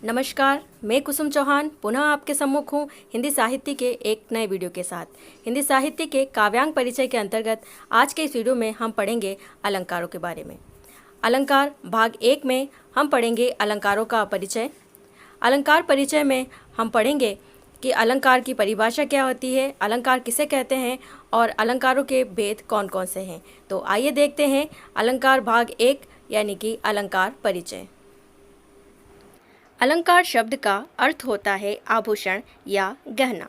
नमस्कार, मैं कुसुम चौहान पुनः आपके सम्मुख हूँ हिंदी साहित्य के एक नए वीडियो के साथ। हिंदी साहित्य के काव्यांग परिचय के अंतर्गत आज के इस वीडियो में हम पढ़ेंगे अलंकारों के बारे में। अलंकार भाग 1 में हम पढ़ेंगे अलंकारों का परिचय। अलंकार परिचय में हम पढ़ेंगे कि अलंकार की परिभाषा क्या होती है, अलंकार किसे कहते हैं और अलंकारों के भेद कौन कौन से हैं। तो आइए देखते हैं अलंकार भाग 1 यानी कि अलंकार परिचय। अलंकार शब्द का अर्थ होता है आभूषण या गहना।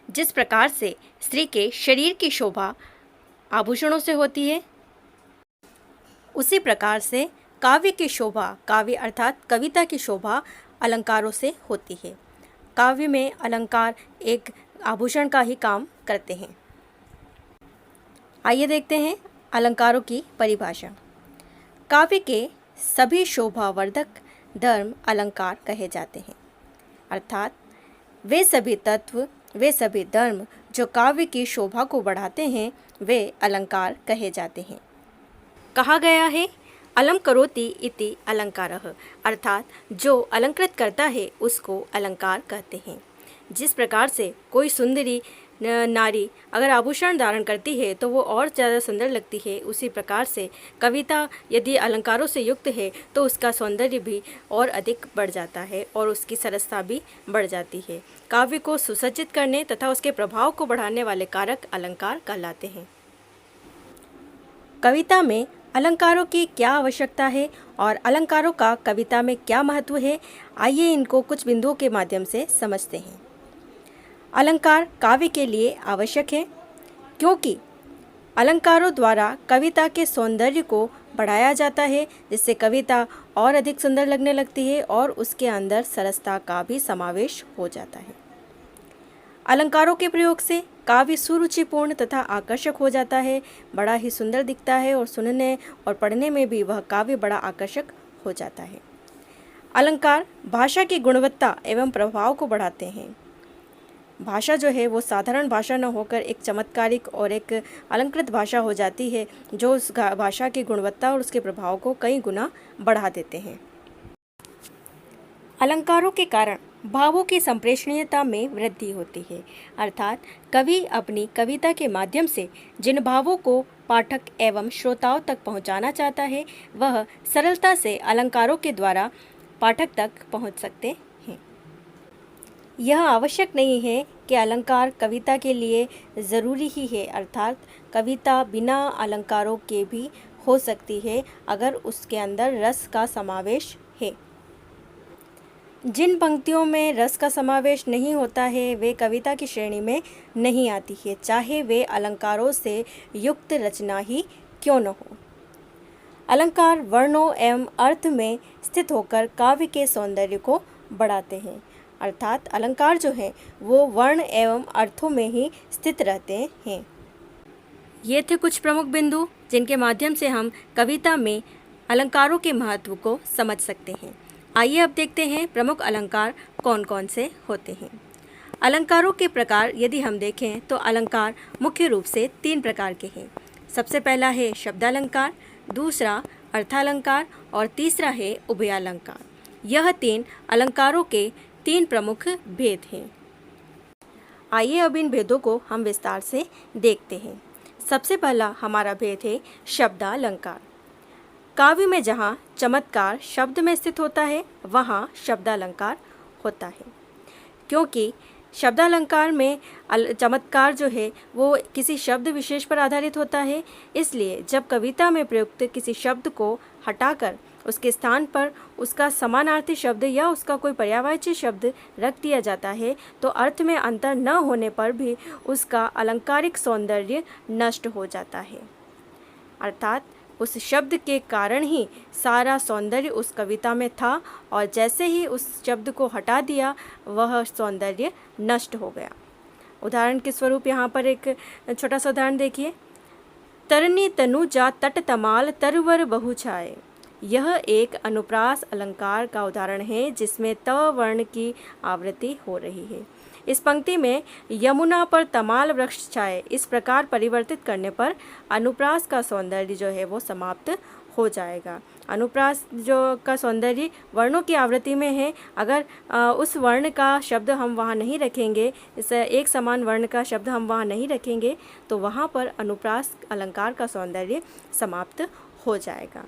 जिस प्रकार से स्त्री के शरीर की शोभा आभूषणों से होती है, उसी प्रकार से काव्य की शोभा, काव्य अर्थात कविता की शोभा अलंकारों से होती है। काव्य में अलंकार एक आभूषण का ही काम करते हैं। आइए देखते हैं अलंकारों की परिभाषा। काव्य के सभी शोभावर्धक धर्म अलंकार कहे जाते हैं, अर्थात वे सभी तत्व, वे सभी धर्म जो काव्य की शोभा को बढ़ाते हैं वे अलंकार कहे जाते हैं। कहा गया है अलम करोति इति अलंकारः, अर्थात जो अलंकृत करता है उसको अलंकार कहते हैं। जिस प्रकार से कोई सुंदरी नारी अगर आभूषण धारण करती है तो वो और ज़्यादा सुंदर लगती है, उसी प्रकार से कविता यदि अलंकारों से युक्त है तो उसका सौंदर्य भी और अधिक बढ़ जाता है और उसकी सरसता भी बढ़ जाती है। काव्य को सुसज्जित करने तथा उसके प्रभाव को बढ़ाने वाले कारक अलंकार कहलाते हैं। कविता में अलंकारों की क्या आवश्यकता है और अलंकारों का कविता में क्या महत्व है, आइए इनको कुछ बिंदुओं के माध्यम से समझते हैं। अलंकार काव्य के लिए आवश्यक है क्योंकि अलंकारों द्वारा कविता के सौंदर्य को बढ़ाया जाता है, जिससे कविता और अधिक सुंदर लगने लगती है और उसके अंदर सरसता का भी समावेश हो जाता है। अलंकारों के प्रयोग से काव्य सुरुचिपूर्ण तथा आकर्षक हो जाता है, बड़ा ही सुंदर दिखता है और सुनने और पढ़ने में भी वह काव्य बड़ा आकर्षक हो जाता है। अलंकार भाषा की गुणवत्ता एवं प्रभाव को बढ़ाते हैं। भाषा जो है वो साधारण भाषा न होकर एक चमत्कारिक और एक अलंकृत भाषा हो जाती है, जो उस भाषा की गुणवत्ता और उसके प्रभाव को कई गुना बढ़ा देते हैं। अलंकारों के कारण भावों की संप्रेषणीयता में वृद्धि होती है, अर्थात कवि अपनी कविता के माध्यम से जिन भावों को पाठक एवं श्रोताओं तक पहुंचाना चाहता है वह सरलता से अलंकारों के द्वारा पाठक तक पहुंच सकते हैं। यह आवश्यक नहीं है कि अलंकार कविता के लिए ज़रूरी ही है, अर्थात कविता बिना अलंकारों के भी हो सकती है अगर उसके अंदर रस का समावेश है। जिन पंक्तियों में रस का समावेश नहीं होता है वे कविता की श्रेणी में नहीं आती है, चाहे वे अलंकारों से युक्त रचना ही क्यों न हो। अलंकार वर्णों एवं अर्थ में स्थित होकर काव्य के सौंदर्य को बढ़ाते हैं, अर्थात अलंकार जो हैं वो वर्ण एवं अर्थों में ही स्थित रहते हैं। ये थे कुछ प्रमुख बिंदु जिनके माध्यम से हम कविता में अलंकारों के महत्व को समझ सकते हैं। आइए अब देखते हैं प्रमुख अलंकार कौन कौन से होते हैं। अलंकारों के प्रकार यदि हम देखें तो अलंकार मुख्य रूप से 3 प्रकार के हैं। सबसे पहला है शब्दालंकार, दूसरा अर्थालंकार और तीसरा है उभयालंकार। यह 3 अलंकारों के 3 प्रमुख भेद हैं। आइए अब इन भेदों को हम विस्तार से देखते हैं। सबसे पहला हमारा भेद है शब्दालंकार। काव्य में जहाँ चमत्कार शब्द में स्थित होता है वहाँ शब्दालंकार होता है, क्योंकि शब्दालंकार में चमत्कार जो है वो किसी शब्द विशेष पर आधारित होता है। इसलिए जब कविता में प्रयुक्त किसी शब्द को हटाकर उसके स्थान पर उसका समानार्थी शब्द या उसका कोई पर्यायवाची शब्द रख दिया जाता है तो अर्थ में अंतर न होने पर भी उसका अलंकारिक सौंदर्य नष्ट हो जाता है, अर्थात उस शब्द के कारण ही सारा सौंदर्य उस कविता में था और जैसे ही उस शब्द को हटा दिया वह सौंदर्य नष्ट हो गया। उदाहरण के स्वरूप यहाँ पर एक छोटा सा उदाहरण देखिए। तरनी तनुजा तट तमाल तरवर बहु छाए। यह एक अनुप्रास अलंकार का उदाहरण है जिसमें त वर्ण की आवृत्ति हो रही है। इस पंक्ति में यमुना पर तमाल वृक्ष छाए इस प्रकार परिवर्तित करने पर अनुप्रास का सौंदर्य जो है वो समाप्त हो जाएगा। अनुप्रास जो का सौंदर्य वर्णों की आवृत्ति में है, अगर उस वर्ण का शब्द हम वहाँ नहीं रखेंगे, इस एक समान वर्ण का शब्द हम वहाँ नहीं रखेंगे, तो वहाँ पर अनुप्रास अलंकार का सौंदर्य समाप्त हो जाएगा।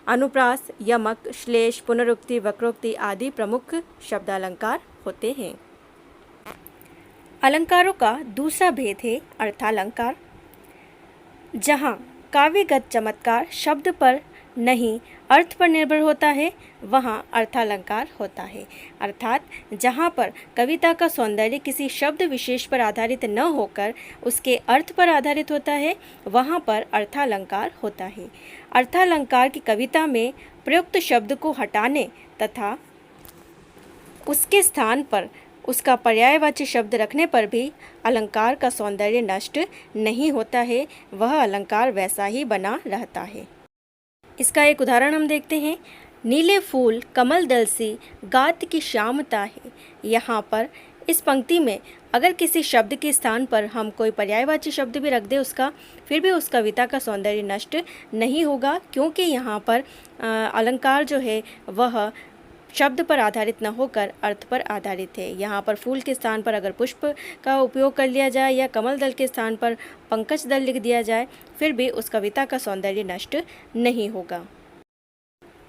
अनुप्रास, यमक, श्लेष, पुनरुक्ति, वक्रोक्ति आदि प्रमुख शब्द अलंकार होते हैं। अलंकारों का दूसरा भेद है अर्थालंकार। जहाँ काव्यगत चमत्कार शब्द पर नहीं अर्थ पर निर्भर होता है, वहाँ अर्थालंकार होता है। अर्थात जहाँ पर कविता का सौंदर्य किसी शब्द विशेष पर आधारित न होकर उसके अर्थ पर आधारित होता है, वहाँ पर अर्थालंकार होता है। अर्थालंकार की कविता में प्रयुक्त शब्द को हटाने तथा उसके स्थान पर उसका पर्यायवाची शब्द रखने पर भी अलंकार का सौंदर्य नष्ट नहीं होता है, वह अलंकार वैसा ही बना रहता है। इसका एक उदाहरण हम देखते हैं। नीले फूल कमल दल सी गात की श्यामता है। यहाँ पर इस पंक्ति में अगर किसी शब्द के स्थान पर हम कोई पर्यायवाची शब्द भी रख दें उसका, फिर भी उस कविता का सौंदर्य नष्ट नहीं होगा, क्योंकि यहाँ पर अलंकार जो है वह शब्द पर आधारित न होकर अर्थ पर आधारित है। यहाँ पर फूल के स्थान पर अगर पुष्प का उपयोग कर लिया जाए या कमल दल के स्थान पर पंकज दल लिख दिया जाए, फिर भी उस कविता का सौंदर्य नष्ट नहीं होगा।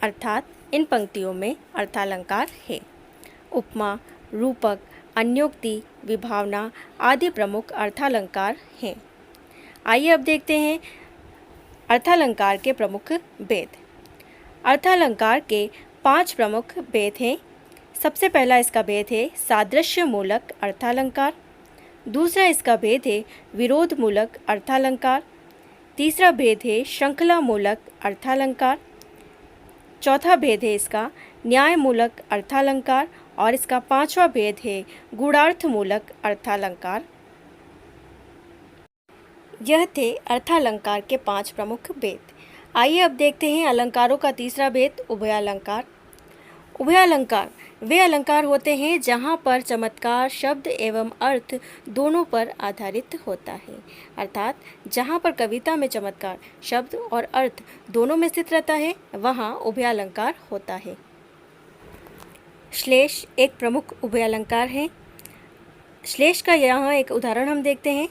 अर्थात इन पंक्तियों में अर्थालंकार है। उपमा, रूपक, अन्योक्ति, विभावना आदि प्रमुख अर्थालंकार हैं। आइए अब देखते हैं अर्थालंकार के प्रमुख भेद। अर्थालंकार के 5 प्रमुख भेद हैं। सबसे पहला इसका भेद है सादृश्य मूलक अर्थालंकार। दूसरा इसका भेद है विरोध मूलक अर्थालंकार। तीसरा भेद है श्रृंखला मूलक अर्थालंकार। चौथा भेद है इसका न्याय मूलक अर्थालंकार और इसका 5वां भेद है गूढ़ार्थ मूलक अर्थालंकार। यह थे अर्थालंकार के 5 प्रमुख भेद। आइए अब देखते हैं अलंकारों का तीसरा भेद उभयालंकार। उभयालंकार वे अलंकार होते हैं जहाँ पर चमत्कार शब्द एवं अर्थ दोनों पर आधारित होता है। अर्थात जहाँ पर कविता में चमत्कार शब्द और अर्थ दोनों में स्थित रहता है, वहाँ उभयालंकार होता है। श्लेष एक प्रमुख उभयालंकार है। श्लेष का यहाँ एक उदाहरण हम देखते हैं।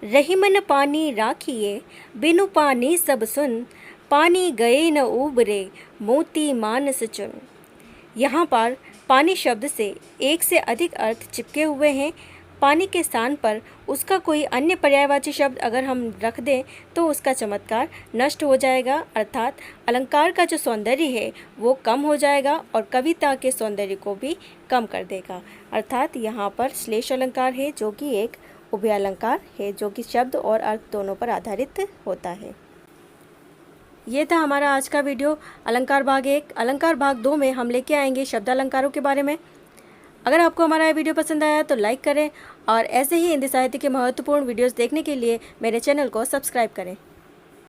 रहीमन पानी राखिए बिनु पानी सब सुन, पानी गए न उबरे मोती मानस चुन। यहाँ पर पानी शब्द से एक से अधिक अर्थ चिपके हुए हैं। पानी के स्थान पर उसका कोई अन्य पर्यायवाची शब्द अगर हम रख दें तो उसका चमत्कार नष्ट हो जाएगा। अर्थात अलंकार का जो सौंदर्य है वो कम हो जाएगा और कविता के सौंदर्य को भी कम कर देगा। अर्थात यहाँ पर श्लेष अलंकार है जो कि एक उभयालंकार है, जो कि शब्द और अर्थ दोनों पर आधारित होता है। ये था हमारा आज का वीडियो अलंकार भाग 1। अलंकार भाग 2 में हम लेके आएंगे शब्दालंकारों के बारे में। अगर आपको हमारा ये वीडियो पसंद आया तो लाइक करें और ऐसे ही हिंदी साहित्य के महत्वपूर्ण वीडियोस देखने के लिए मेरे चैनल को सब्सक्राइब करें।